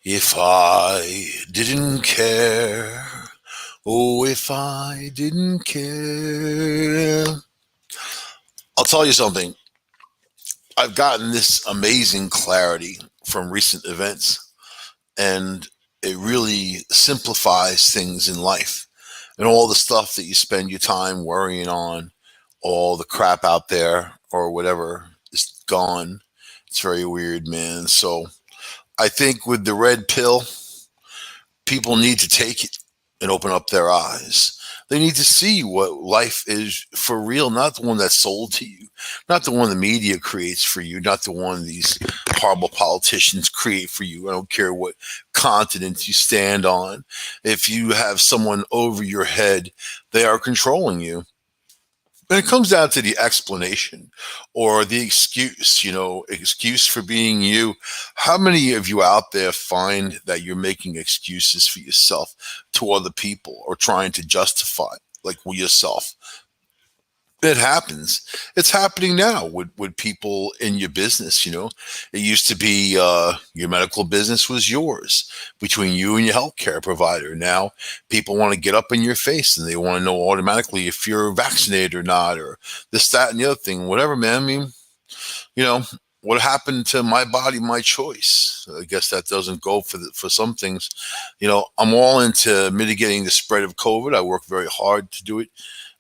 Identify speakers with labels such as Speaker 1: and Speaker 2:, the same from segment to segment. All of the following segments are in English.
Speaker 1: If I didn't care, oh, if I didn't care. I'll tell you something. I've gotten this amazing clarity from recent events, and it really simplifies things in life. And all the stuff that you spend your time worrying on, all the crap out there or whatever is gone. It's very weird, man. So I think with the red pill, people need to take it and open up their eyes. They need to see what life is for real, not the one that's sold to you, not the one the media creates for you, not the one these horrible politicians create for you. I don't care what continent you stand on. If you have someone over your head, they are controlling you. When it comes down to the explanation or the excuse, excuse for being you, how many of you out there find that you're making excuses for yourself to other people or trying to justify, like, yourself? It happens. It's happening now with people in your business. It used to be your medical business was yours between you and your healthcare provider. Now people want to get up in your face and they want to know automatically if you're vaccinated or not, or this, that, and the other thing, whatever, man. I mean, you know, what happened to my body, my choice? I guess that doesn't go for some things. I'm all into mitigating the spread of COVID. I work very hard to do it,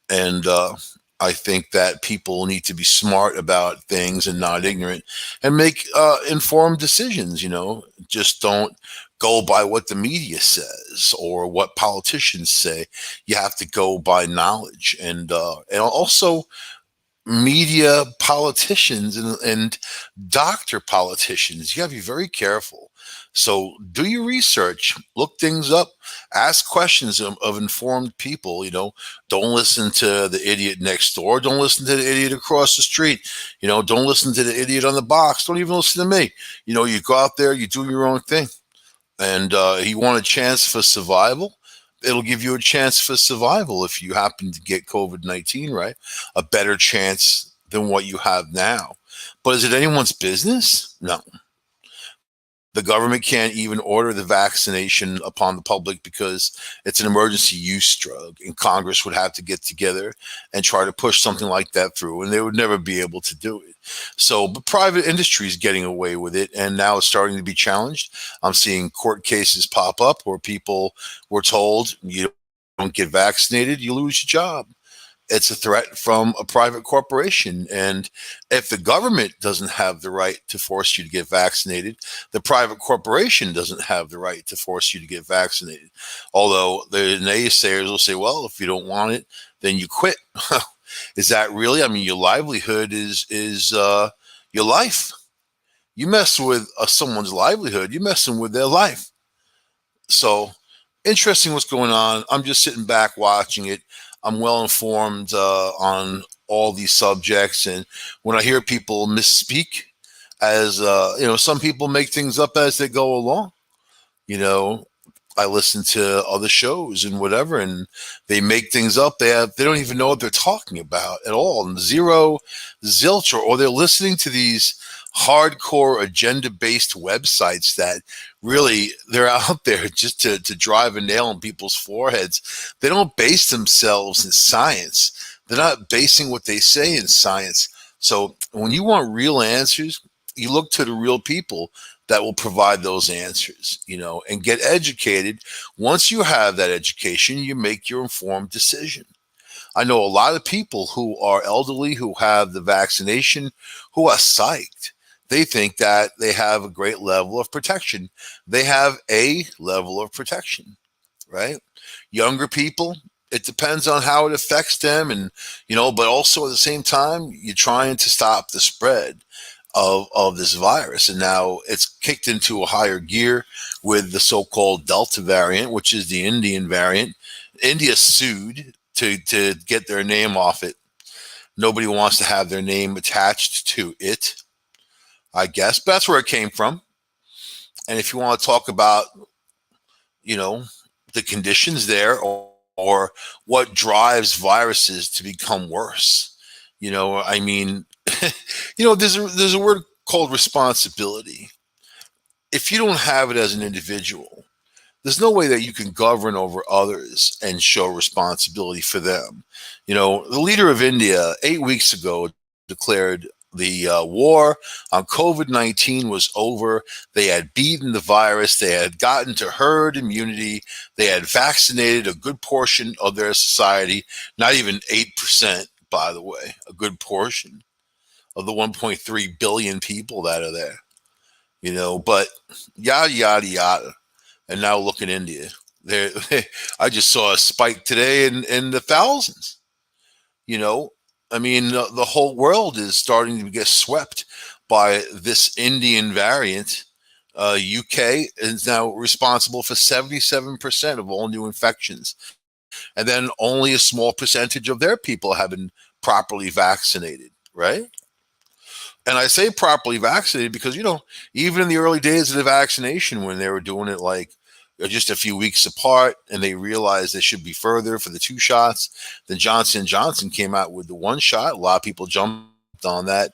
Speaker 1: and I think that people need to be smart about things and not ignorant and make informed decisions. Just don't go by what the media says or what politicians say. You have to go by knowledge, and also media politicians and doctor politicians. You got to be very careful. So do your research, look things up, ask questions of informed people. Don't listen to the idiot next door. Don't listen to the idiot across the street. Don't listen to the idiot on the box. Don't even listen to me. You go out there, you do your own thing. And you want a chance for survival? It'll give you a chance for survival if you happen to get COVID-19, right? A better chance than what you have now. But is it anyone's business? No. The government can't even order the vaccination upon the public because it's an emergency use drug, and Congress would have to get together and try to push something like that through, and they would never be able to do it. So, but private industry is getting away with it, and now it's starting to be challenged. I'm seeing court cases pop up where people were told, you don't get vaccinated, you lose your job. It's a threat from a private corporation. And if the government doesn't have the right to force you to get vaccinated, the private corporation doesn't have the right to force you to get vaccinated. Although the naysayers will say, well, if you don't want it, then you quit. Is that really? I mean, your livelihood is your life. You mess with someone's livelihood, you're messing with their life. So interesting what's going on. I'm just sitting back watching it. I'm well informed on all these subjects, and when I hear people misspeak, as some people make things up as they go along. You know, I listen to other shows and whatever, and they make things up. They don't even know what they're talking about at all, and zero, zilch, or they're listening to these hardcore agenda-based websites that really they're out there just to drive a nail in people's foreheads. They don't base themselves in science. They're not basing what they say in science. So when you want real answers, you look to the real people that will provide those answers, and get educated. Once you have that education, you make your informed decision. I know a lot of people who are elderly, who have the vaccination, who are psyched. They think that they have a great level of protection. They have a level of protection, right? Younger people, it depends on how it affects them. And, but also at the same time, you're trying to stop the spread of this virus. And now it's kicked into a higher gear with the so-called Delta variant, which is the Indian variant. India sued to get their name off it. Nobody wants to have their name attached to it, I guess. But that's where it came from. And if you want to talk about, the conditions there, or what drives viruses to become worse, I mean, there's a word called responsibility. if you don't have it as an individual, there's no way that you can govern over others and show responsibility for them. The leader of India 8 weeks ago declared the war on COVID 19 was over. They had beaten the virus, they had gotten to herd immunity, they had vaccinated a good portion of their society, not even 8%, by the way, a good portion of the 1.3 billion people that are there. But yada, yada, yada. And now look at India. There, I just saw a spike today in the thousands. You know, I mean, the whole world is starting to get swept by this Indian variant. UK is now responsible for 77% of all new infections. And then only a small percentage of their people have been properly vaccinated, right? And I say properly vaccinated because, even in the early days of the vaccination, when they were doing it like just a few weeks apart, and they realized they should be further for the two shots, then Johnson came out with the one shot. A lot of people jumped on that.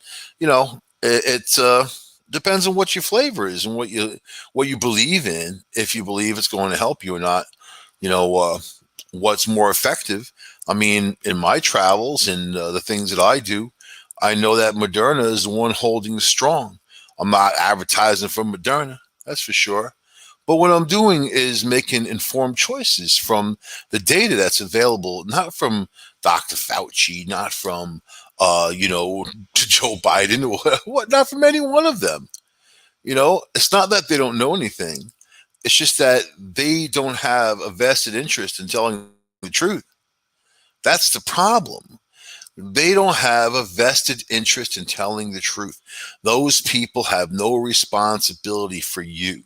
Speaker 1: It depends on what your flavor is and what you believe in. If you believe it's going to help you or not, you know, uh, what's more effective. I mean, in my travels and the things that I do, I know that Moderna is the one holding strong. I'm not advertising for Moderna, that's for sure. But what I'm doing is making informed choices from the data that's available, not from Dr. Fauci, not from, Joe Biden, or what, not from any one of them. It's not that they don't know anything. It's just that they don't have a vested interest in telling the truth. That's the problem. They don't have a vested interest in telling the truth. Those people have no responsibility for you,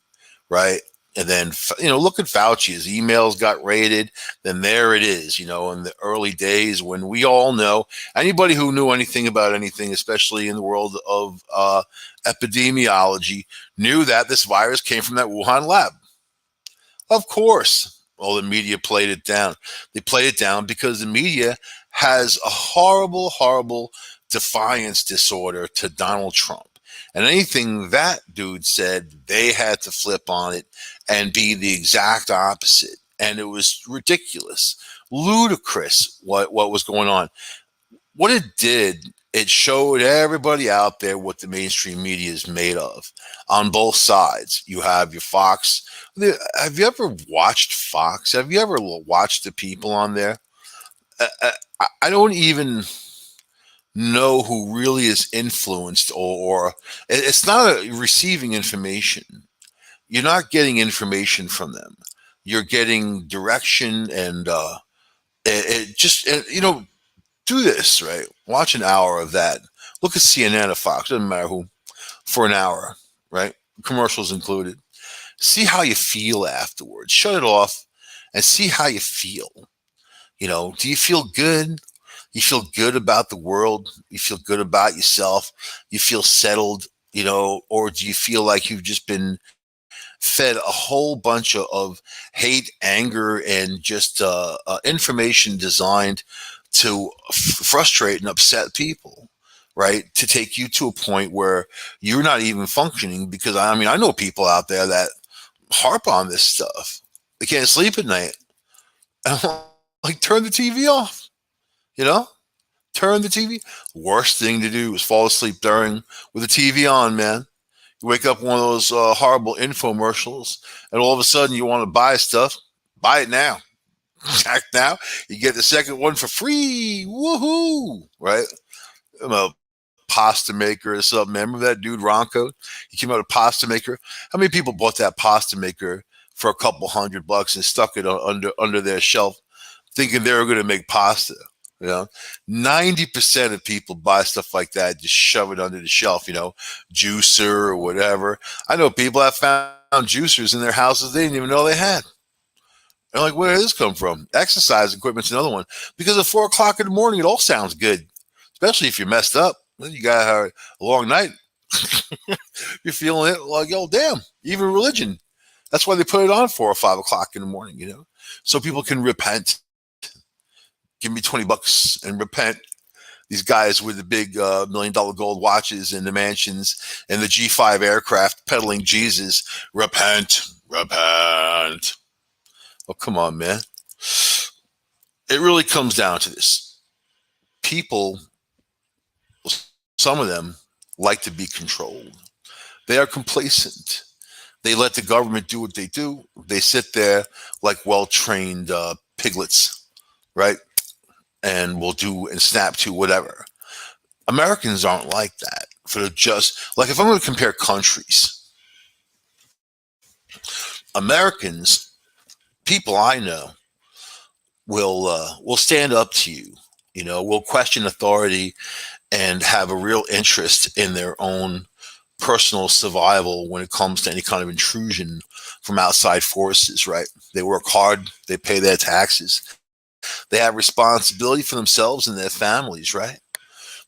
Speaker 1: right? And then, look at Fauci. His emails got raided. Then there it is, in the early days when we all know, anybody who knew anything about anything, especially in the world of epidemiology, knew that this virus came from that Wuhan lab. Of course, all the media played it down. They played it down because the media has a horrible, horrible defiance disorder to Donald Trump. And anything that dude said, they had to flip on it and be the exact opposite. And it was ridiculous, ludicrous what was going on. What it did, it showed everybody out there what the mainstream media is made of on both sides. You have your Fox. Have you ever watched Fox? Have you ever watched the people on there? I don't even know who really is influenced, or it's not receiving information. You're not getting information from them. You're getting direction, and it just, do this, right? Watch an hour of that. Look at CNN or Fox, doesn't matter who, for an hour, right? Commercials included. See how you feel afterwards. Shut it off and see how you feel. Do you feel good? You feel good about the world? You feel good about yourself? You feel settled, or do you feel like you've just been fed a whole bunch of hate, anger, and just information designed to frustrate and upset people, right? To take you to a point where you're not even functioning. Because I know people out there that harp on this stuff. They can't sleep at night. I'm like, turn the TV off, you know? Turn the TV. Worst thing to do is fall asleep with the TV on, man. You wake up one of those horrible infomercials, and all of a sudden you want to buy stuff. Buy it now. Act now. You get the second one for free. Woohoo! Right? I'm a pasta maker or something. Remember that dude Ronco? He came out a pasta maker. How many people bought that pasta maker for a couple $100 and stuck it under their shelf, thinking they were going to make pasta? 90% of people buy stuff like that, just shove it under the shelf, juicer or whatever. I know people that found juicers in their houses they didn't even know they had. They're like, where did this come from? Exercise equipment's another one. Because at 4 o'clock in the morning, it all sounds good, especially if you're messed up. Then you got a long night. You're feeling it like, oh, damn, even religion. That's why they put it on 4 or 5 o'clock in the morning, so people can repent. Give me $20 and repent. These guys with the big $1 million gold watches and the mansions and the G5 aircraft peddling Jesus. Repent, repent. Oh, come on, man. It really comes down to this. People, some of them, like to be controlled. They are complacent. They let the government do what they do. They sit there like well trained piglets, right? And will do and snap to whatever. Americans aren't like that. For the just like if I'm going to compare countries, Americans, people I know will stand up to you. You know, will question authority and have a real interest in their own personal survival when it comes to any kind of intrusion from outside forces, right? They work hard, they pay their taxes, they have responsibility for themselves and their families, right?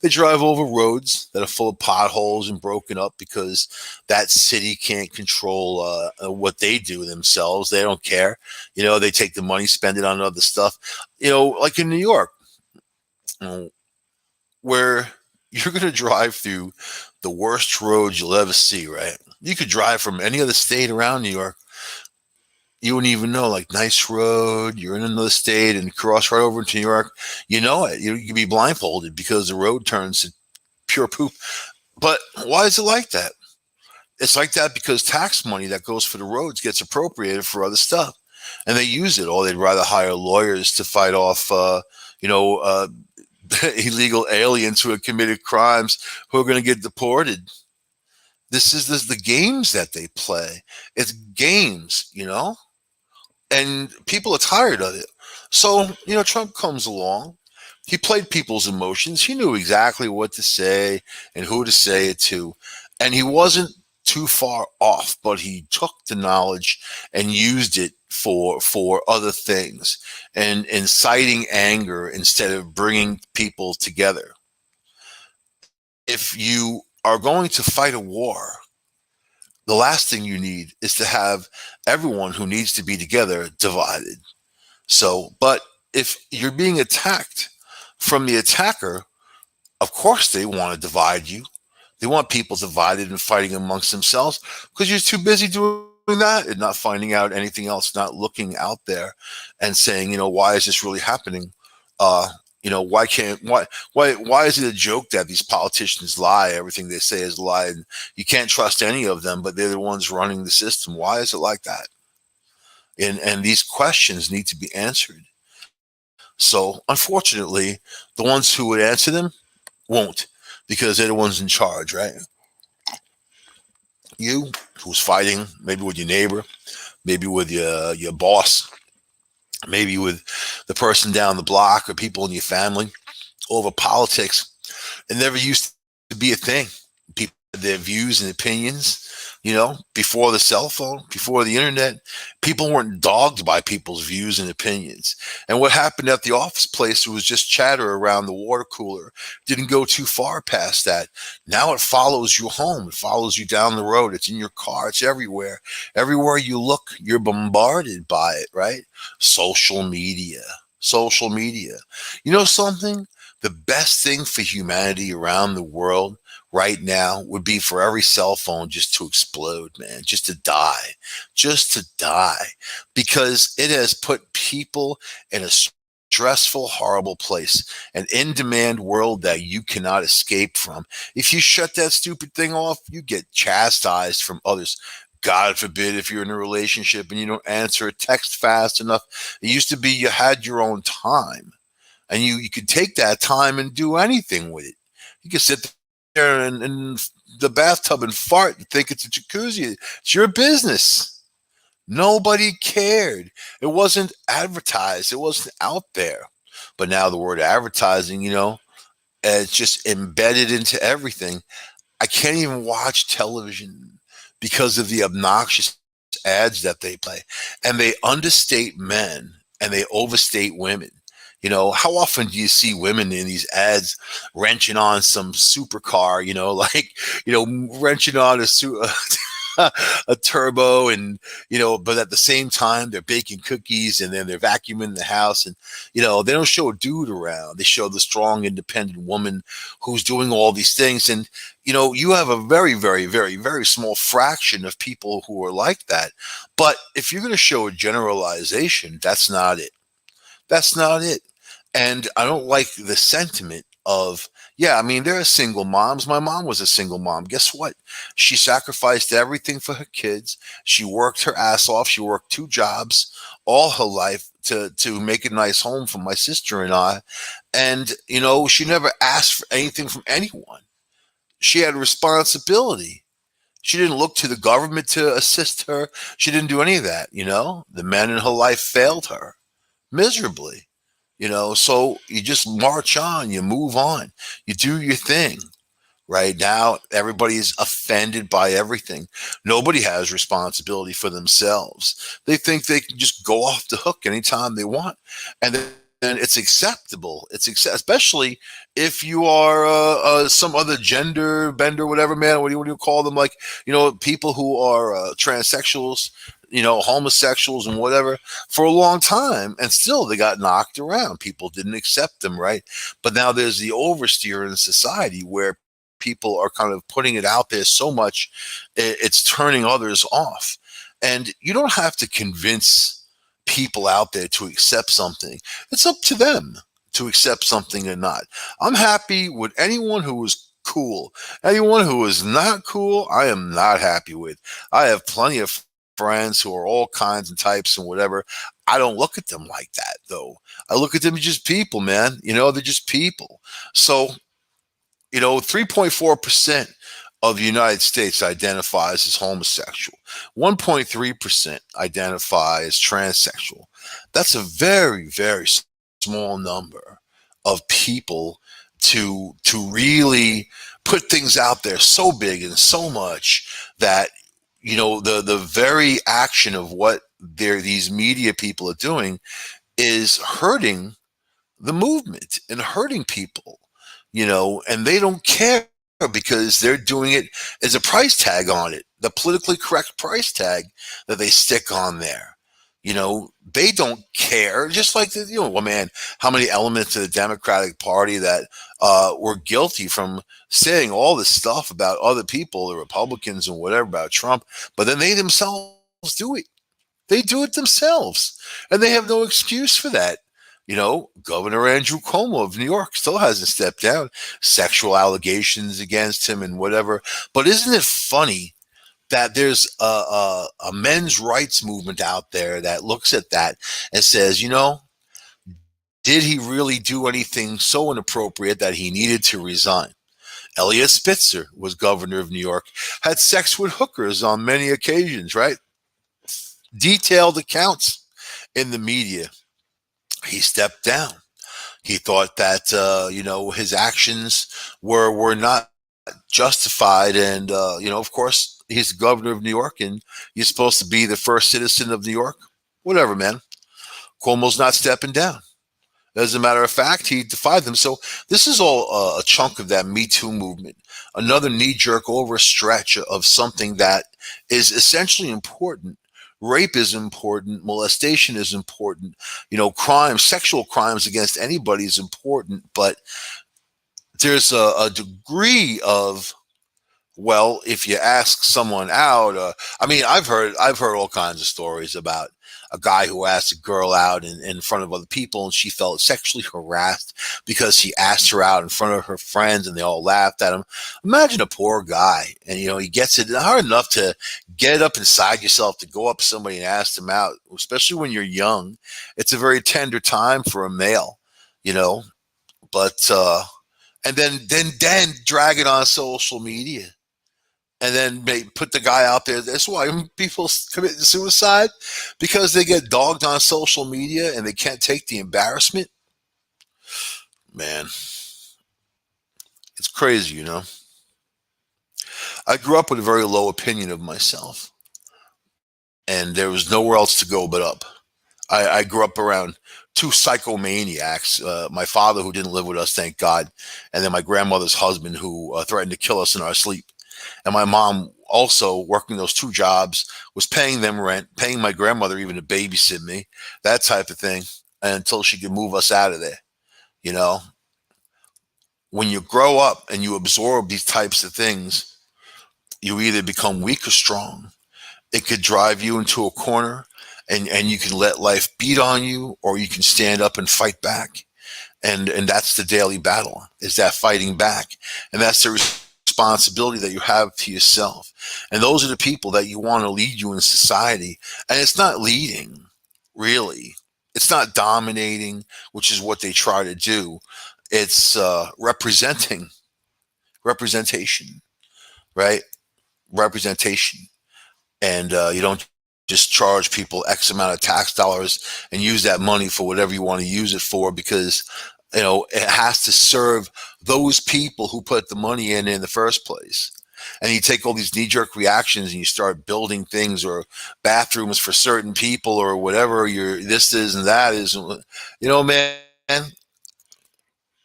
Speaker 1: They drive over roads that are full of potholes and broken up because that city can't control what they do themselves. They don't care. You know, they take the money, spend it on other stuff. You know, like in New York, you know, where you're going to drive through the worst roads you'll ever see, right? You could drive from any other state around New York. You wouldn't even know, like, nice road, you're in another state and cross right over into New York. You know it. You could be blindfolded because the road turns to pure poop. But why is it like that? It's like that because tax money that goes for the roads gets appropriated for other stuff. And they use it, or they'd rather hire lawyers to fight off, you know, illegal aliens who have committed crimes who are going to get deported. This the games that they play. It's games, you know, and people are tired of it. So you know, Trump comes along. He played people's emotions. He knew exactly what to say and who to say it to, and he wasn't too far off. But he took the knowledge and used it for other things and inciting anger instead of bringing people together. If you are going to fight a war, the last thing you need is to have everyone who needs to be together divided. So, but if you're being attacked from the attacker, of course they want to divide you. They want people divided and fighting amongst themselves because you're too busy doing that and not finding out anything else, not looking out there and saying, you know, why is this really happening? Uh, you know, why is it a joke that these politicians lie? Everything they say is a lie, and you can't trust any of them, but they're the ones running the system. Why is it like that? And these questions need to be answered. So unfortunately, the ones who would answer them won't because they're the ones in charge, right? You who's fighting, maybe with your neighbor, maybe with your boss, maybe with the person down the block or people in your family over politics. It never used to be a thing. People had their views and opinions. You know, before the cell phone, before the internet, people weren't dogged by people's views and opinions. And what happened at the office place was just chatter around the water cooler. Didn't go too far past that. Now it follows you home. It follows you down the road. It's in your car. It's everywhere. Everywhere you look, you're bombarded by it, right? Social media. Social media. You know something? The best thing for humanity around the world right now would be for every cell phone just to explode, man, just to die, because it has put people in a stressful, horrible place, an in demand world that you cannot escape from. If you shut that stupid thing off, you get chastised from others. God forbid if you're in a relationship and you don't answer a text fast enough. It used to be you had your own time and you could take that time and do anything with it. You could sit there in the bathtub and fart and think it's a jacuzzi. It's your business. Nobody cared. It wasn't advertised. It wasn't out there. But now the word advertising, you know, it's just embedded into everything. I can't even watch television because of the obnoxious ads that they play. And they understate men and they overstate women. You know, how often do you see women in these ads wrenching on some supercar, you know, like, you know, wrenching on a turbo, and but at the same time they're baking cookies, and then they're vacuuming the house, and they don't show a dude around. They show the strong, independent woman who's doing all these things, and you have a very, very, very, very small fraction of people who are like that. But if you're going to show a generalization, that's not it. That's not it. And I don't like the sentiment of, yeah, I mean, there are single moms. My mom was a single mom. Guess what? She sacrificed everything for her kids. She worked her ass off. She worked two jobs all her life to make a nice home for my sister and I. And, she never asked for anything from anyone. She had a responsibility. She didn't look to the government to assist her. She didn't do any of that. The men in her life failed her miserably. So you just march on, you move on, you do your thing. Right now, everybody's offended by everything. Nobody has responsibility for themselves. They think they can just go off the hook anytime they want, and then it's acceptable. Especially if you are some other gender bender, whatever, man. What do you call them? Like people who are transsexuals, homosexuals and whatever for a long time, and still they got knocked around. People didn't accept them, right? But now there's the oversteer in society where people are kind of putting it out there so much, it's turning others off. And you don't have to convince people out there to accept something. It's up to them to accept something or not. I'm happy with anyone who is cool. Anyone who is not cool, I am not happy with. I have plenty of friends who are all kinds and types and whatever. I don't look at them like that, though. I look at them as just people, man. They're just people. So 3.4% of the United States identifies as homosexual. 1.3% identify as transsexual. That's a very, very small number of people to really put things out there so big and so much that the very action of what these media people are doing is hurting the movement and hurting people, and they don't care because they're doing it as a price tag on it, the politically correct price tag that they stick on there. They don't care. Just like well, man, how many elements of the Democratic Party that were guilty from saying all this stuff about other people, the Republicans and whatever about Trump, but then they themselves do it. They do it themselves, and they have no excuse for that. Governor Andrew Cuomo of New York still hasn't stepped down. Sexual allegations against him and whatever. But isn't it funny that there's a men's rights movement out there that looks at that and says, did he really do anything so inappropriate that he needed to resign? Eliot Spitzer was governor of New York, had sex with hookers on many occasions, right? Detailed accounts in the media. He stepped down. He thought that his actions were not justified, and of course he's the governor of New York, and you're supposed to be the first citizen of New York. Whatever, man. Cuomo's not stepping down. As a matter of fact, he defied them. So this is all a chunk of that Me Too movement. Another knee-jerk overstretch of something that is essentially important. Rape is important. Molestation is important. Crimes, sexual crimes against anybody is important. But there's a degree of, well, if you ask someone out, I mean, I've heard all kinds of stories about a guy who asked a girl out in front of other people, and she felt sexually harassed because he asked her out in front of her friends, and they all laughed at him. Imagine a poor guy, and he gets it hard enough to get it up inside yourself to go up to somebody and ask them out, especially when you're young. It's a very tender time for a male, but and then drag it on social media. And then put the guy out there. That's why people commit suicide, because they get dogged on social media and they can't take the embarrassment. Man, it's crazy, I grew up with a very low opinion of myself, and there was nowhere else to go but up. I grew up around two psychomaniacs. My father, who didn't live with us, thank God, and then my grandmother's husband, who threatened to kill us in our sleep. And my mom also working those two jobs was paying them rent, paying my grandmother even to babysit me, that type of thing, until she could move us out of there. You know, when you grow up and you absorb these types of things, you either become weak or strong. It could drive you into a corner and you can let life beat on you, or you can stand up and fight back. And that's the daily battle, is that fighting back. And that's the responsibility that you have to yourself. And those are the people that you want to lead you in society. And it's not leading, really. It's not dominating, which is what they try to do. It's representation, right? Representation. And you don't just charge people X amount of tax dollars and use that money for whatever you want to use it for, because it has to serve those people who put the money in the first place. And you take all these knee-jerk reactions and you start building things, or bathrooms for certain people, or whatever your this is and that is. Man,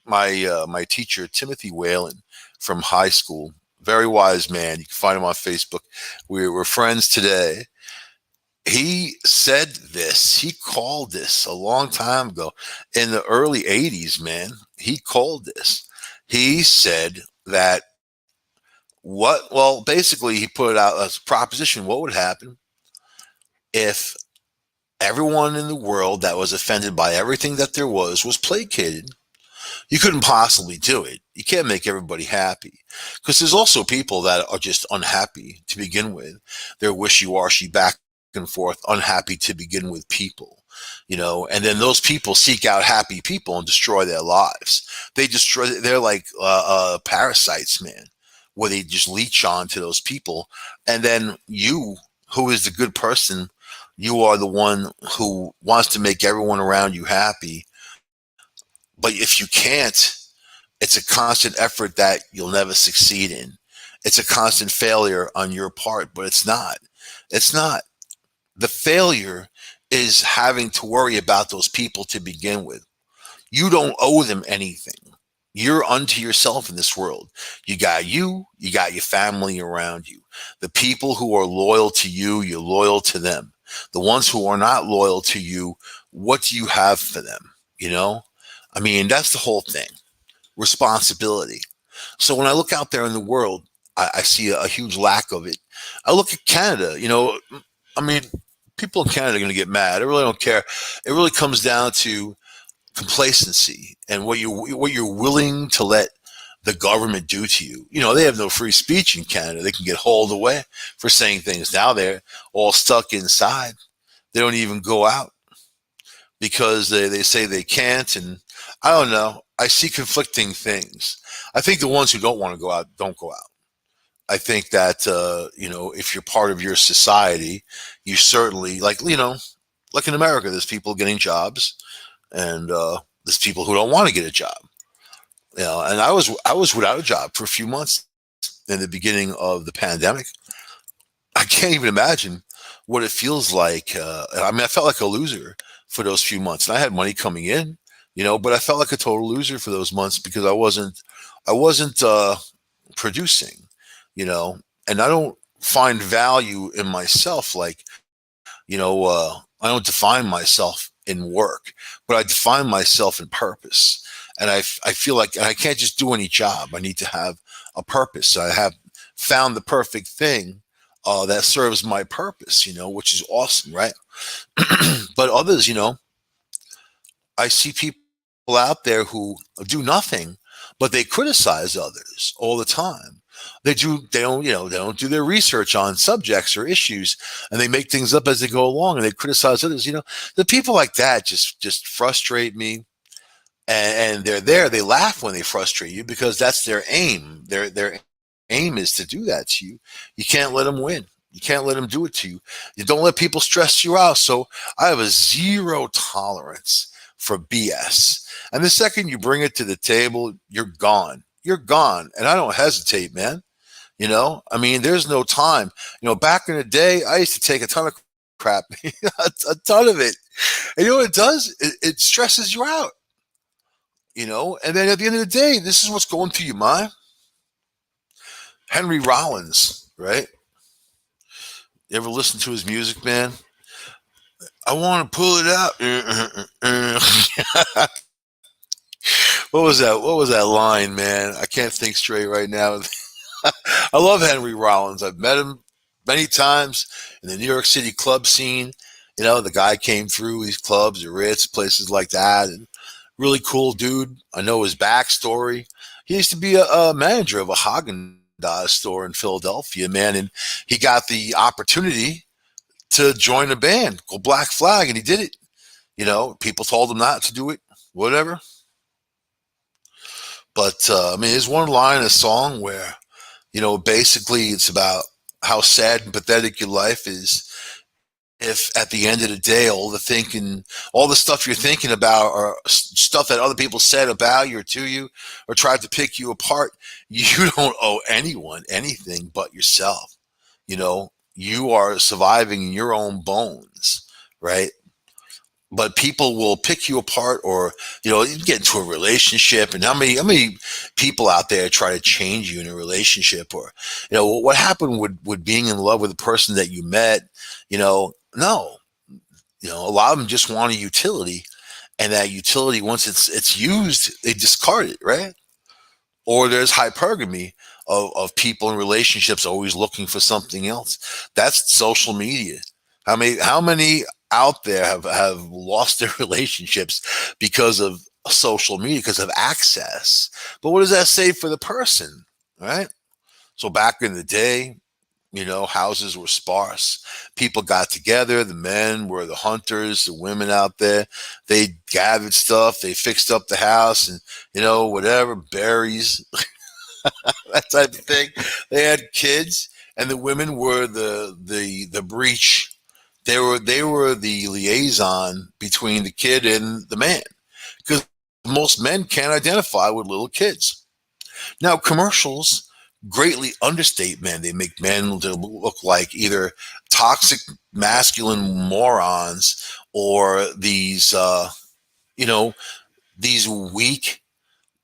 Speaker 1: my teacher Timothy Whalen from high school, very wise man. You can find him on Facebook. We're friends today. He said this. He called this a long time ago in the early 80s, man. He called this. He said that basically he put it out as a proposition. What would happen if everyone in the world that was offended by everything that there was placated? You couldn't possibly do it. You can't make everybody happy, because there's also people that are just unhappy to begin with. They're wishy-washy, back and forth, unhappy to begin with people, and then those people seek out happy people and destroy their lives. They're like parasites, man, where they just leech on to those people. And then you, who is the good person, you are the one who wants to make everyone around you happy. But if you can't, it's a constant effort that you'll never succeed in. It's a constant failure on your part, but it's not. It's not. The failure is having to worry about those people to begin with. You don't owe them anything. You're unto yourself in this world. You got your family around you. The people who are loyal to you, you're loyal to them. The ones who are not loyal to you, what do you have for them? I mean, that's the whole thing. Responsibility. So when I look out there in the world, I see a huge lack of it. I look at Canada, I mean, people in Canada are going to get mad. I really don't care. It really comes down to complacency and what you're willing to let the government do to you. They have no free speech in Canada. They can get hauled away for saying things. Now they're all stuck inside. They don't even go out because they say they can't. And I don't know. I see conflicting things. I think the ones who don't want to go out don't go out. I think that if you're part of your society, you certainly like in America, there's people getting jobs, and there's people who don't want to get a job. And I was without a job for a few months in the beginning of the pandemic. I can't even imagine what it feels like. I mean, I felt like a loser for those few months, and I had money coming in, but I felt like a total loser for those months because I wasn't producing, and I don't find value in myself. Like, I don't define myself in work, but I define myself in purpose. And I feel like I can't just do any job. I need to have a purpose. I have found the perfect thing that serves my purpose, which is awesome, right? But others, I see people out there who do nothing, but they criticize others all the time. They don't do their research on subjects or issues, and they make things up as they go along, and they criticize others. The people like that just frustrate me, and they're there. They laugh when they frustrate you because that's their aim. Their aim is to do that to you. You can't let them win. You can't let them do it to you. You don't let people stress you out. So I have a zero tolerance for BS. And the second you bring it to the table, you're gone. You're gone. And I don't hesitate, man. I mean, there's no time. Back in the day, I used to take a ton of crap, a ton of it. And you know what it does? It stresses you out, and then at the end of the day, this is what's going through your mind. Henry Rollins, right? You ever listen to his music, man? I want to pull it out. What was that line, man? I can't think straight right now. I love Henry Rollins. I've met him many times in the New York City club scene. You know, the guy came through these clubs, the Ritz, places like that, and really cool dude. I know his backstory. He used to be a manager of a Haagen-Dazs store in Philadelphia, man, and he got the opportunity to join a band called Black Flag, and he did it. You know, people told him not to do it, whatever. But I mean, there's one line in a song where basically it's about how sad and pathetic your life is if at the end of the day, all the stuff you're thinking about are stuff that other people said about you or to you or tried to pick you apart. You don't owe anyone anything but yourself. You are surviving in your own bones, right? But people will pick you apart, or you get into a relationship, and how many people out there try to change you in a relationship, or what happened with being in love with a person that you met. No, a lot of them just want a utility, and that utility, once it's used, they discard it, right? Or there's hypergamy of people in relationships always looking for something else. That's social media. How many out there have lost their relationships because of social media, because of access? But what does that say for the person, right? So back in the day, houses were sparse. People got together. The men were the hunters. The women out there, they gathered stuff. They fixed up the house and, whatever, berries, that type of thing. They had kids, and the women were the breach. They were the liaison between the kid and the man, because most men can't identify with little kids. Now, commercials greatly understate men. They make men look like either toxic masculine morons, or you know, these weak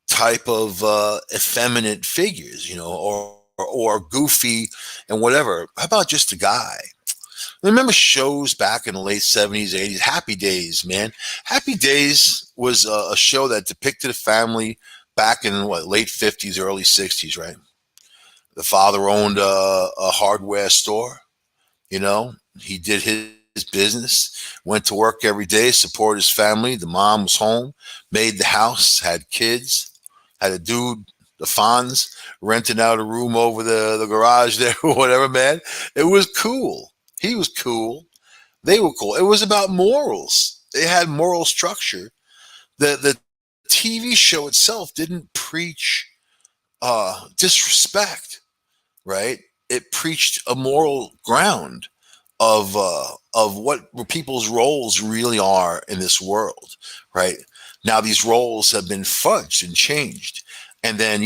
Speaker 1: type of effeminate figures, or goofy and whatever. How about just a guy? Remember shows back in the late 70s, 80s? Happy Days, man. Happy Days was a show that depicted a family back in late 50s, early 60s, right? The father owned a hardware store. He did his business, went to work every day, supported his family. The mom was home, made the house, had kids, had a dude, the Fonz, renting out a room over the garage there or whatever, man. It was cool. He was cool. They were cool. It was about morals. They had moral structure. The TV show itself didn't preach disrespect, right? It preached a moral ground of what people's roles really are in this world, right? Now these roles have been fudged and changed, and then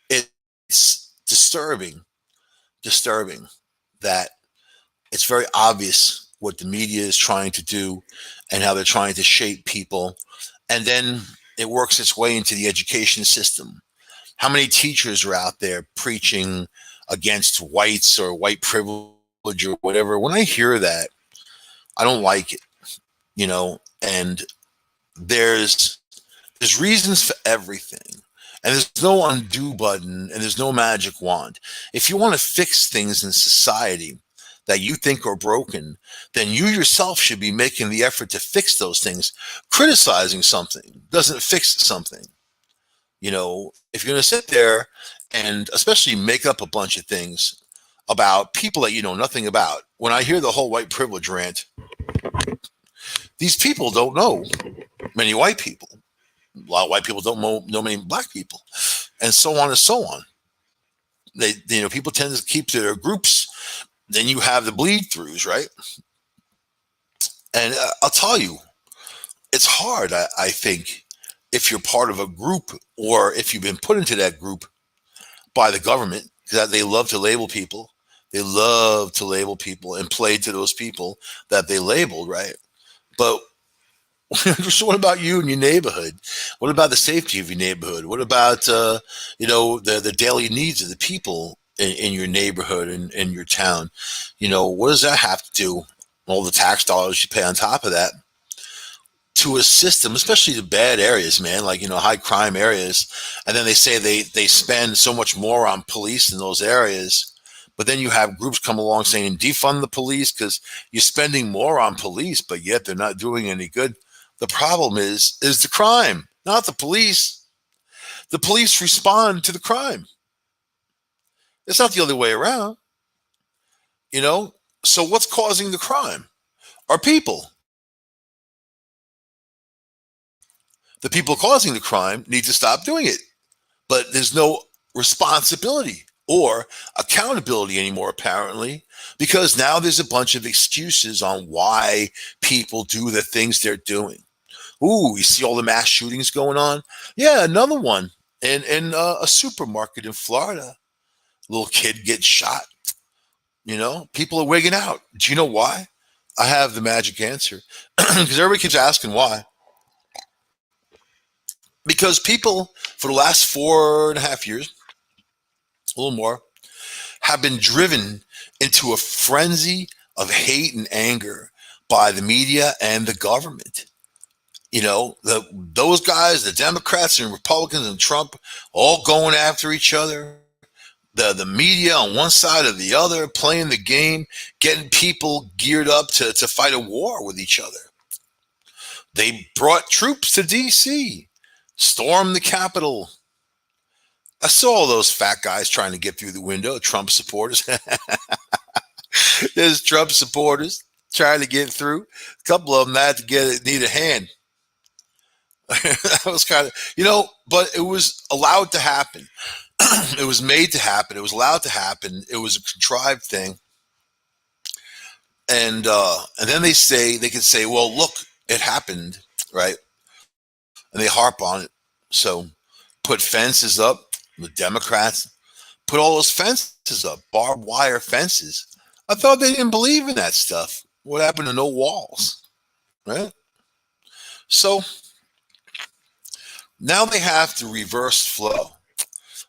Speaker 1: it's disturbing that it's very obvious what the media is trying to do and how they're trying to shape people, and then it works its way into the education system. How many teachers are out there preaching against whites or white privilege or whatever? When I hear that, I don't like it, and there's reasons for everything. And there's no undo button, and there's no magic wand. If you want to fix things in society that you think are broken, then you yourself should be making the effort to fix those things. Criticizing something doesn't fix something. If you're going to sit there and especially make up a bunch of things about people that you know nothing about. When I hear the whole white privilege rant, these people don't know many white people. A lot of white people don't know many black people, and so on and so on. People tend to keep to their groups. Then you have the bleed throughs, right? And I'll tell you, it's hard. I think if you're part of a group, or if you've been put into that group by the government, that they love to label people. They love to label people and play to those people that they labeled, right? But So what about you and your neighborhood? What about the safety of your neighborhood? What about the daily needs of the people in your neighborhood and in your town? What does that have to do? All the tax dollars you pay on top of that to a system, especially the bad areas, man, like high crime areas, and then they say they spend so much more on police in those areas, but then you have groups come along saying defund the police because you're spending more on police, but yet they're not doing any good. The problem is the crime, not the police. The police respond to the crime. It's not the other way around, you know. So what's causing the crime? Are people. The people causing the crime need to stop doing it. But there's no responsibility or accountability anymore, apparently, because now there's a bunch of excuses on why people do the things they're doing. Ooh, you see all the mass shootings going on? Yeah, another one in a supermarket in Florida. Little kid gets shot. People are wigging out. Do you know why? I have the magic answer because everybody keeps asking why. Because people for the last 4.5 years, a little more, have been driven into a frenzy of hate and anger by the media and the government. Those guys, the Democrats and Republicans and Trump, all going after each other. The media on one side or the other, playing the game, getting people geared up to fight a war with each other. They brought troops to D.C., stormed the Capitol. I saw all those fat guys trying to get through the window, Trump supporters. There's Trump supporters trying to get through. A couple of them had to need a hand. That was kind of, but it was allowed to happen. It was made to happen. It was allowed to happen. It was a contrived thing. And then they can say, well, look, it happened, right? And they harp on it. So put fences up. The Democrats put all those fences up, barbed wire fences. I thought they didn't believe in that stuff. What happened to no walls, right? So now they have to reverse flow.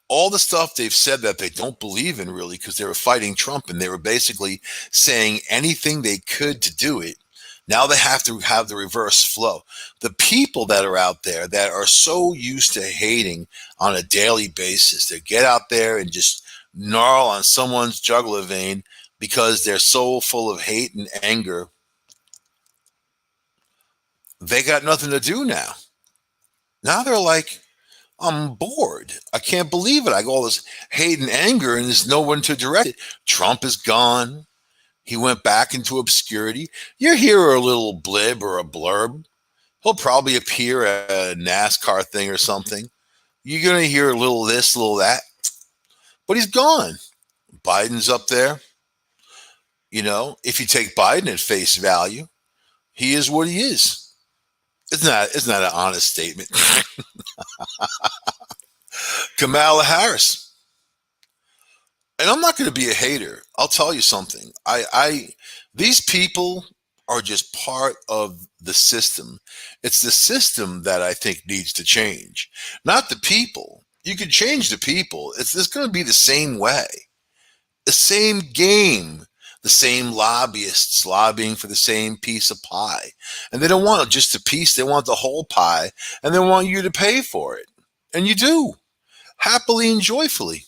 Speaker 1: All the stuff they've said that they don't believe in really because they were fighting Trump and they were basically saying anything they could to do it. Now they have to have the reverse flow. The people that are out there that are so used to hating on a daily basis, they get out there and just gnarl on someone's jugular vein because they're so full of hate and anger. They got nothing to do now. Now they're like, I'm bored. I can't believe it. I got all this hate and anger and there's no one to direct it. Trump is gone. He went back into obscurity. You hear a little blib or a blurb. He'll probably appear at a NASCAR thing or something. You're going to hear a little this, a little that. But he's gone. Biden's up there. If you take Biden at face value, he is what he is. Isn't that an honest statement? Kamala Harris. And I'm not going to be a hater. I'll tell you something. These people are just part of the system. It's the system that I think needs to change, not the people. You can change the people. It's going to be the same way, the same game, the same lobbyists lobbying for the same piece of pie. And they don't want just a piece, they want the whole pie, and they want you to pay for it. And you do, happily and joyfully.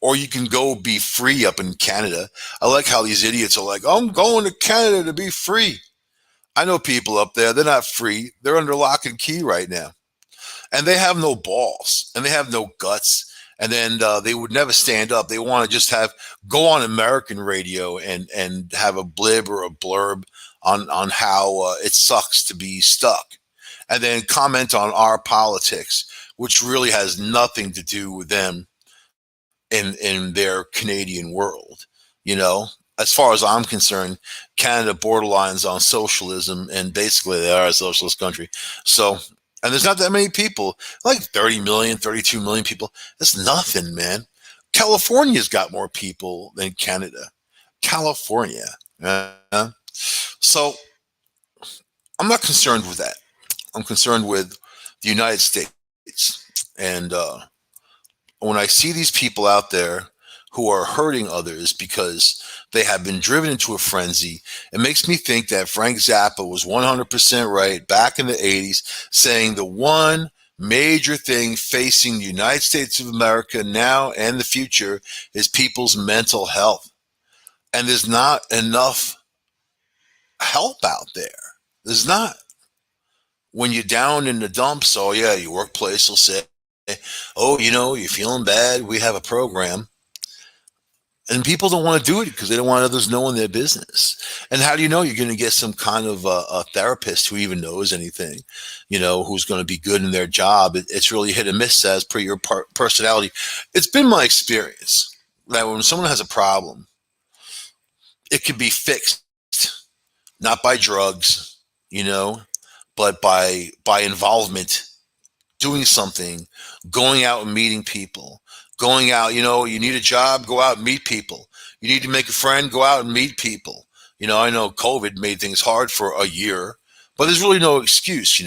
Speaker 1: Or you can go be free up in Canada. I like how these idiots are like, I'm going to Canada to be free. I know people up there, they're not free. They're under lock and key right now. And they have no balls and they have no guts. And then they would never stand up. They want to just go on American radio and have a blib or a blurb on how it sucks to be stuck. And then comment on our politics, which really has nothing to do with them in their Canadian world. As far as I'm concerned, Canada borderlines on socialism, and basically they are a socialist country. So, and there's not that many people, like 30 million, 32 million people. That's nothing, man. California's got more people than Canada. California. So I'm not concerned with that. I'm concerned with the United States. And when I see these people out there who are hurting others because they have been driven into a frenzy, it makes me think that Frank Zappa was 100% right back in the 80s, saying the one major thing facing the United States of America now and the future is people's mental health. And there's not enough help out there. There's not. When you're down in the dumps, oh yeah, your workplace will say, oh, you're feeling bad. We have a program. And people don't want to do it because they don't want others knowing their business. And how do you know you're going to get some kind of a therapist who even knows anything, who's going to be good in their job? It's really hit and miss as per your personality. It's been my experience that when someone has a problem, it can be fixed, not by drugs, you know, but by involvement, doing something, going out and meeting people, going out, you need a job, go out and meet people. You need to make a friend, go out and meet people. I know COVID made things hard for a year, but there's really no excuse.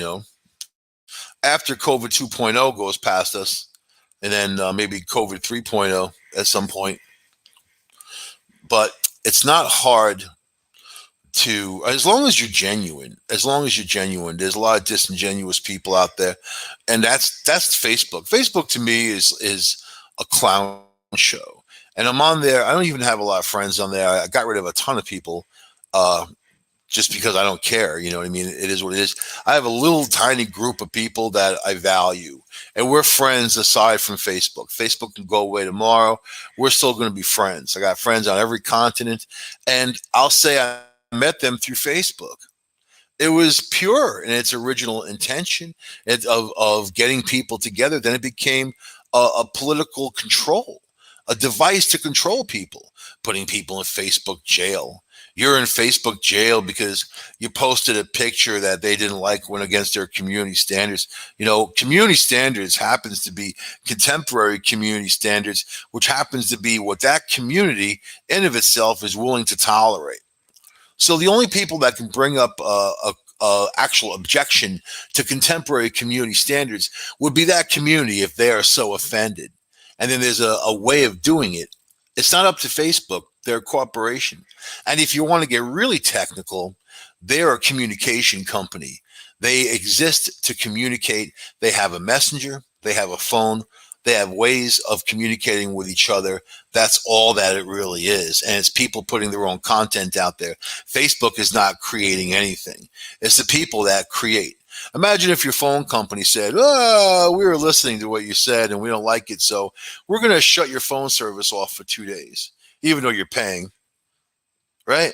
Speaker 1: After COVID 2.0 goes past us, and then maybe COVID 3.0 at some point, but it's not hard to, as long as you're genuine. There's a lot of disingenuous people out there, and that's Facebook to me is a clown show. And I'm on there. I don't even have a lot of friends on there. I got rid of a ton of people uh just because I don't care. You know what I mean? It is what it is. I have a little tiny group of people that I value, and we're friends aside from Facebook. Facebook can go away tomorrow. We're still going to be friends. I got friends on every continent, and I'll say I met them through Facebook. It was pure in its original intention of getting people together. Then it became a political control, a device to control people, putting people in Facebook jail. You're in Facebook jail because you posted a picture that they didn't like, went against their community standards. Community standards happens to be contemporary community standards, which happens to be what that community in of itself is willing to tolerate. So the only people that can bring up a actual objection to contemporary community standards would be that community if they are so offended. And then there's a way of doing it. It's not up to Facebook. They're a corporation. And if you want to get really technical, they're a communication company. They exist to communicate. They have a messenger. They have a phone. They have ways of communicating with each other. That's all that it really is. And it's people putting their own content out there. Facebook is not creating anything. It's the people that create. Imagine if your phone company said, oh, we were listening to what you said and we don't like it, so we're going to shut your phone service off for 2 days, even though you're paying, right?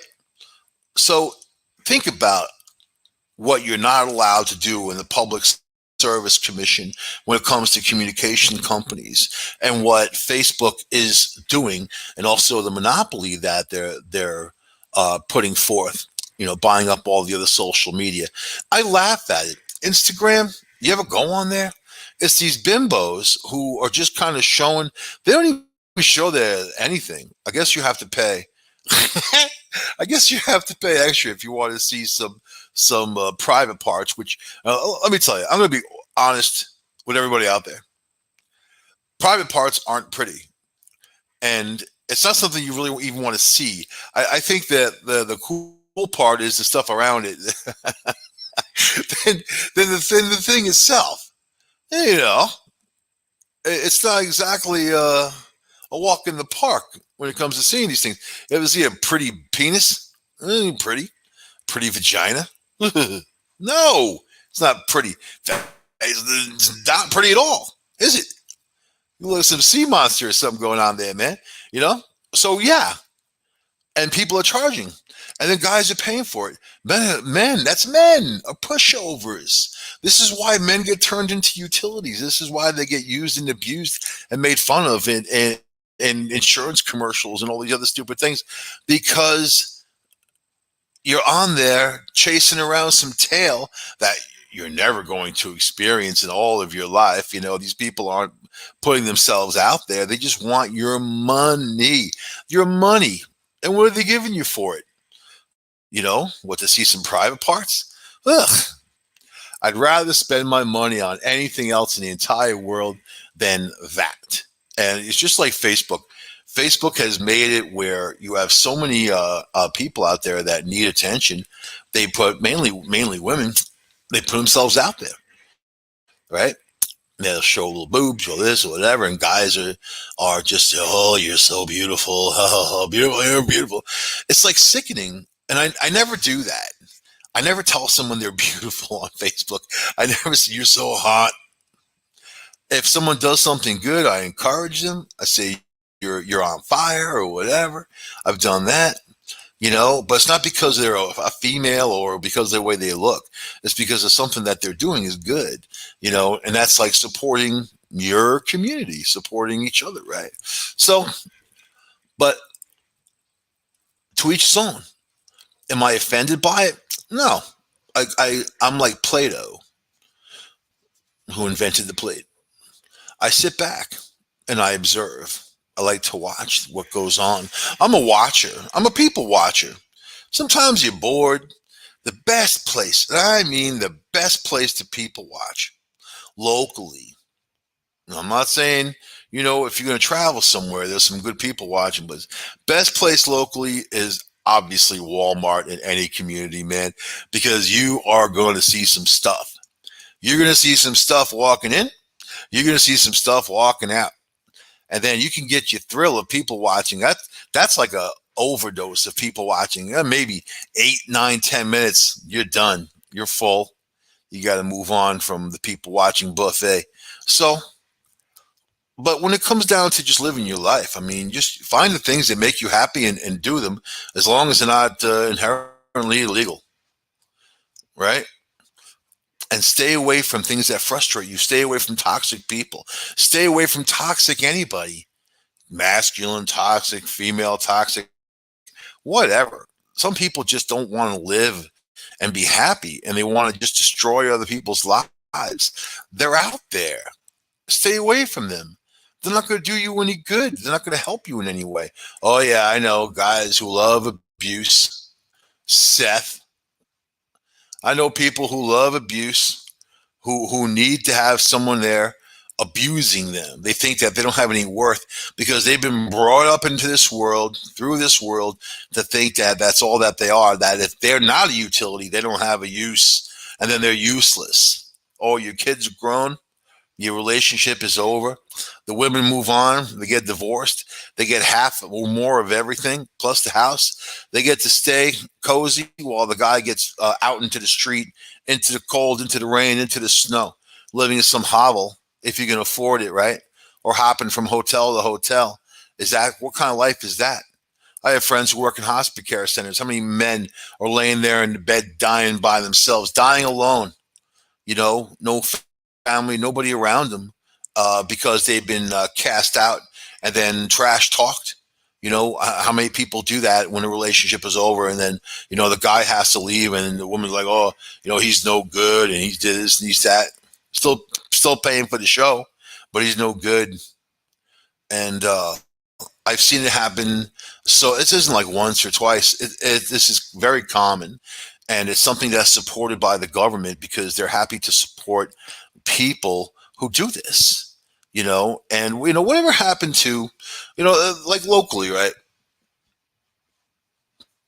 Speaker 1: So think about what you're not allowed to do in the Public Service Commission when it comes to communication companies and what Facebook is doing, and also the monopoly that they're putting forth. Buying up all the other social media. I laugh at it. Instagram, you ever go on there? It's these bimbos who are just kind of showing. They don't even show their anything. I guess you have to pay. I guess you have to pay extra if you want to see some private parts. Which let me tell you, I'm going to be honest with everybody out there. Private parts aren't pretty, and it's not something you really even want to see. I think that the cool part is the stuff around it. then the thing itself, it's not exactly a walk in the park when it comes to seeing these things. You ever see a pretty penis? Pretty vagina? No, it's not pretty. It's not pretty at all, is it? You look at some sea monster or something going on there, man. So yeah, and people are charging, and then guys are paying for it. That's men are pushovers. This is why men get turned into utilities. This is why they get used and abused and made fun of in insurance commercials and all these other stupid things, because you're on there chasing around some tail that you're never going to experience in all of your life. These people aren't putting themselves out there. They just want your money. Your money. And what are they giving you for it? What, to see some private parts? Ugh. I'd rather spend my money on anything else in the entire world than that. And it's just like Facebook. Facebook has made it where you have so many people out there that need attention. They put mainly women. They put themselves out there, right? They'll show little boobs or this or whatever, and guys are just, oh, you're so beautiful, oh, beautiful, you're beautiful. It's like sickening, and I never do that. I never tell someone they're beautiful on Facebook. I never say you're so hot. If someone does something good, I encourage them. I say you're on fire or whatever. I've done that, but it's not because they're a female or because of the way they look. It's because of something that they're doing is good, and that's like supporting your community, supporting each other, right? So, but to each his own. Am I offended by it? No. I'm like Plato, who invented the plate. I sit back and I observe. I like to watch what goes on. I'm a watcher. I'm a people watcher. Sometimes you're bored. The best place, and I mean the best place to people watch locally. Now, I'm not saying, if you're going to travel somewhere, there's some good people watching, but best place locally is obviously Walmart in any community, man, because you are going to see some stuff. You're going to see some stuff walking in. You're going to see some stuff walking out. And then you can get your thrill of people watching. That's like a overdose of people watching. Maybe 8, 9, 10 minutes. You're done. You're full. You got to move on from the people watching buffet. So, but when it comes down to just living your life, I mean, just find the things that make you happy and do them, as long as they're not inherently illegal, right? And stay away from things that frustrate you. Stay away from toxic people. Stay away from toxic anybody. Masculine toxic, female toxic, whatever. Some people just don't want to live and be happy, and they want to just destroy other people's lives. They're out there. Stay away from them. They're not going to do you any good. They're not going to help you in any way. Oh, yeah, I know guys who love abuse. Seth. I know people who love abuse, who need to have someone there abusing them. They think that they don't have any worth because they've been brought up into this world, through this world, to think that that's all that they are, that if they're not a utility, they don't have a use, and then they're useless. Oh, your kids are grown. Your relationship is over. The women move on. They get divorced. They get half or more of everything, plus the house. They get to stay cozy while the guy gets out into the street, into the cold, into the rain, into the snow, living in some hovel, if you can afford it, right? Or hopping from hotel to hotel. What kind of life is that? I have friends who work in hospice care centers. How many men are laying there in the bed dying by themselves, dying alone? No family, nobody around them, because they've been cast out and then trash talked. How many people do that when a relationship is over, and then the guy has to leave, and the woman's like, oh, he's no good, and he did this and he's that. Still paying for the show, but he's no good. And I've seen it happen. So it isn't like once or twice. This is very common, and it's something that's supported by the government because they're happy to support people who do this, and whatever happened to, like locally, right,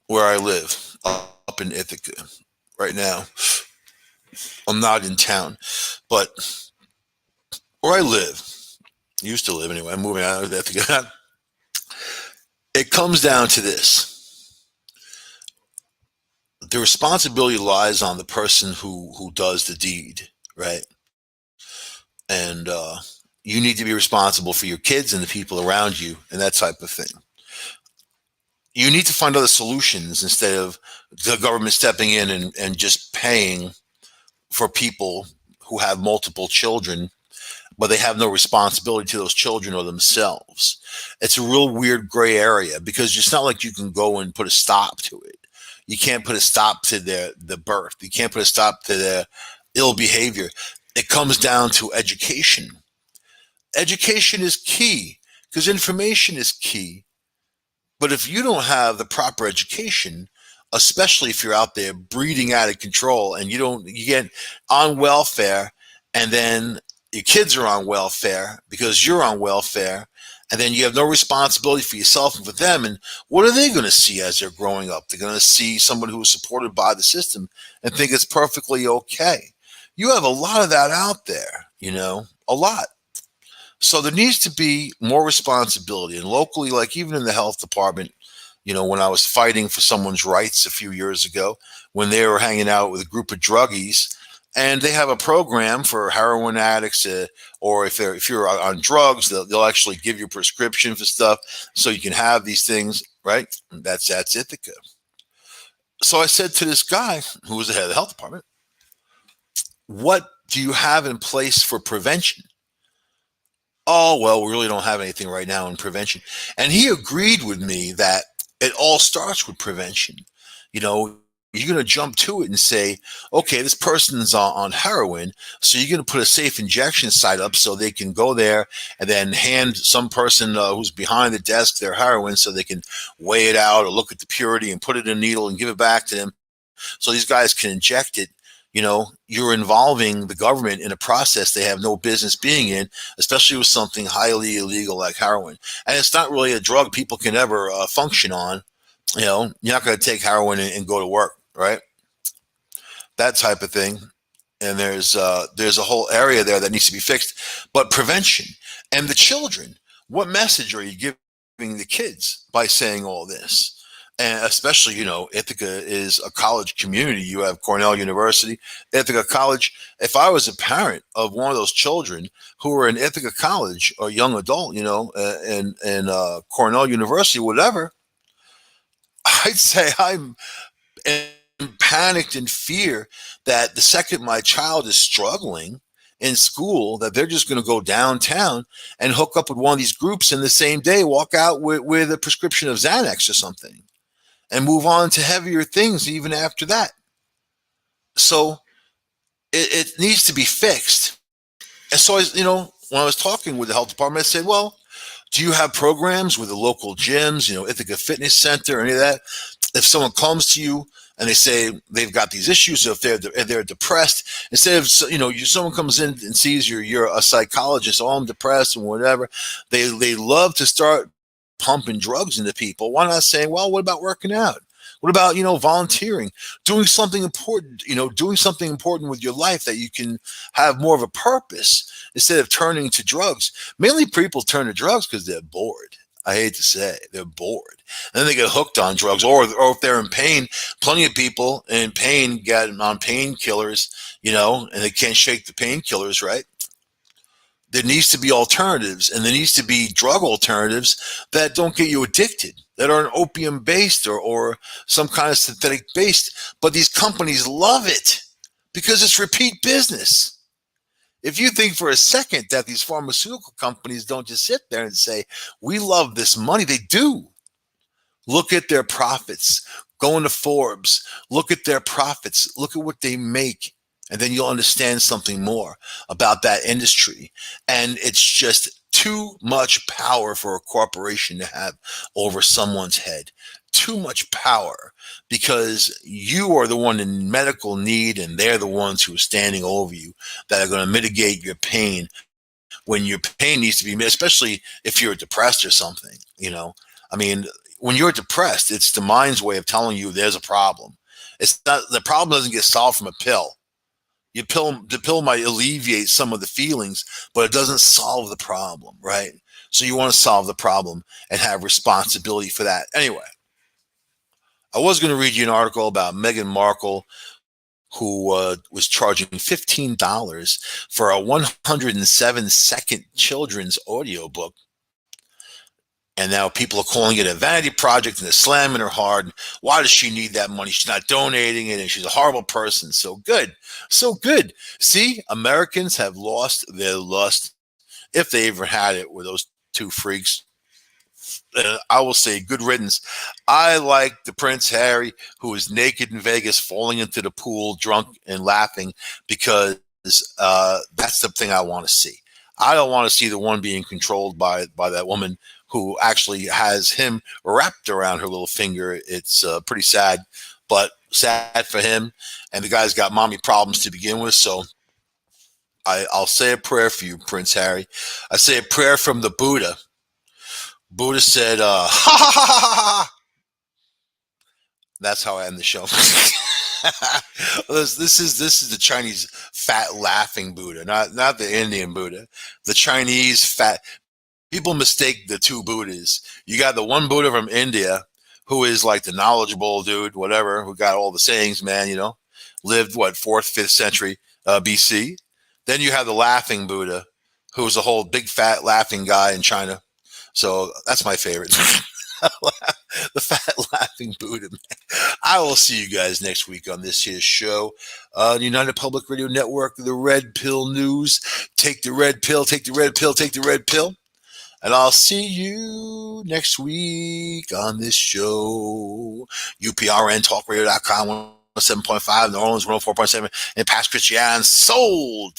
Speaker 1: where I live, up in Ithaca right now. I'm not in town, but where I live, used to live anyway, I'm moving out of Ithaca. It comes down to this: the responsibility lies on the person who does the deed, right? And you need to be responsible for your kids and the people around you and that type of thing. You need to find other solutions instead of the government stepping in and just paying for people who have multiple children, but they have no responsibility to those children or themselves. It's a real weird gray area because it's not like you can go and put a stop to it. You can't put a stop to the birth. You can't put a stop to their ill behavior. It comes down to education. Education is key because information is key. But if you don't have the proper education especially if you're out there breeding out of control and you get on welfare, and then your kids are on welfare because you're on welfare, and then you have no responsibility for yourself and for them. And what are they going to see as they're growing up? They're going to see someone who is supported by the system and think it's perfectly okay. You have a lot of that out there, a lot. So there needs to be more responsibility. And locally, like even in the health department, when I was fighting for someone's rights a few years ago, when they were hanging out with a group of druggies, and they have a program for heroin addicts, or if you're on drugs, they'll actually give you a prescription for stuff so you can have these things, right? That's Ithaca. So I said to this guy who was the head of the health department, "What do you have in place for prevention?" "Oh, well, we really don't have anything right now in prevention." And he agreed with me that it all starts with prevention. You're going to jump to it and say, okay, this person's on heroin. So you're going to put a safe injection site up so they can go there and then hand some person who's behind the desk their heroin so they can weigh it out or look at the purity and put it in a needle and give it back to them so these guys can inject it. You're involving the government in a process they have no business being in, especially with something highly illegal like heroin. And it's not really a drug people can ever function on. You're not going to take heroin and go to work, right? That type of thing. And there's a whole area there that needs to be fixed. But prevention and the children, what message are you giving the kids by saying all this? And especially, Ithaca is a college community. You have Cornell University, Ithaca College. If I was a parent of one of those children who were in Ithaca College or young adult, and Cornell University, whatever, I'd say I'm panicked in fear that the second my child is struggling in school, that they're just going to go downtown and hook up with one of these groups in the same day, walk out with a prescription of Xanax or something, and move on to heavier things even after that. So it needs to be fixed. And so, when I was talking with the health department, I said, well, do you have programs with the local gyms, Ithaca Fitness Center, any of that? If someone comes to you and they say they've got these issues, if they're depressed, instead of someone comes in and sees you're a psychologist, oh, I'm depressed and whatever, they love to start pumping drugs into people. Why not saying, well, what about working out? What about, volunteering, doing something important, doing something important with your life that you can have more of a purpose instead of turning to drugs. Mainly people turn to drugs because they're bored. I hate to say it, they're bored. And then they get hooked on drugs, or if they're in pain, plenty of people in pain get on painkillers, and they can't shake the painkillers, right? There needs to be alternatives, and there needs to be drug alternatives that don't get you addicted, that are an opium based or some kind of synthetic based. But these companies love it because it's repeat business. If you think for a second that these pharmaceutical companies don't just sit there and say, we love this money, they do. Look at their profits. Go into Forbes. Look at their profits. Look at what they make. And then you'll understand something more about that industry. And it's just too much power for a corporation to have over someone's head. Too much power, because you are the one in medical need and they're the ones who are standing over you that are going to mitigate your pain when your pain needs to be, especially if you're depressed or something. I mean, when you're depressed, it's the mind's way of telling you there's a problem. It's not, the problem doesn't get solved from a pill. The pill might alleviate some of the feelings, but it doesn't solve the problem, right? So you want to solve the problem and have responsibility for that. Anyway, I was going to read you an article about Meghan Markle, who was charging $15 for a 107-second children's audiobook. And now people are calling it a vanity project and they're slamming her hard. Why does she need that money? She's not donating it, and she's a horrible person. So good. So good. See, Americans have lost their lust, if they ever had it, with those two freaks. I will say good riddance. I like the Prince Harry, who was naked in Vegas, falling into the pool, drunk and laughing, because that's the thing I want to see. I don't want to see the one being controlled by that woman who actually has him wrapped around her little finger. It's pretty sad. but sad for him. And the guy's got mommy problems to begin with. So I'll say a prayer for you, Prince Harry. I say a prayer from the Buddha. Buddha said, ha ha ha ha ha. That's how I end the show. This is the Chinese fat laughing Buddha, not the Indian Buddha. The Chinese fat. People mistake the two Buddhas. You got the one Buddha from India, who is like the knowledgeable dude, whatever, who got all the sayings, man. Lived what, 4th, 5th century BC. Then you have the laughing Buddha, who was a whole big fat laughing guy in China. So that's my favorite. The fat laughing Buddha, man. I will see you guys next week on this here show. United Public Radio Network, the Red Pill News. Take the red pill, take the red pill, take the red pill. And I'll see you next week on this show. UPRN Talkradio.com, 107.5, New Orleans 104.7, and Past Christian sold